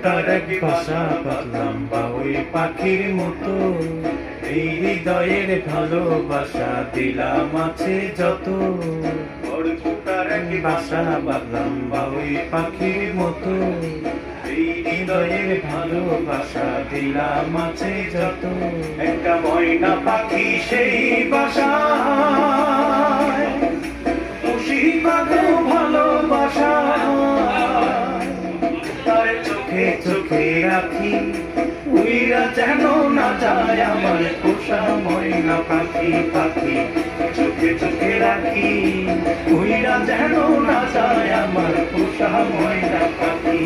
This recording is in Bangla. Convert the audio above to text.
তার এক বাসা বাঁধলাম বাবুই পাখির মতো, এই হৃদয়ের ভালোবাসা দিলাম আছে যত। তার এক বাসা বাঁধলাম বাবুই পাখির মতো, এই হৃদয়ের ভালোবাসা দিলাম আছে যত। একটা ময়না পাখি সেই বাসায়, খুশি বাঁধো ভালোবাসা, তার চোখে চোখে রাখি, উইরা যেন না যায় আমার পোষা ময়না পাখি। পাখি চোখে চোখে রাখি, উইরা যেন না যায় আমার পোষা ময়না পাখি।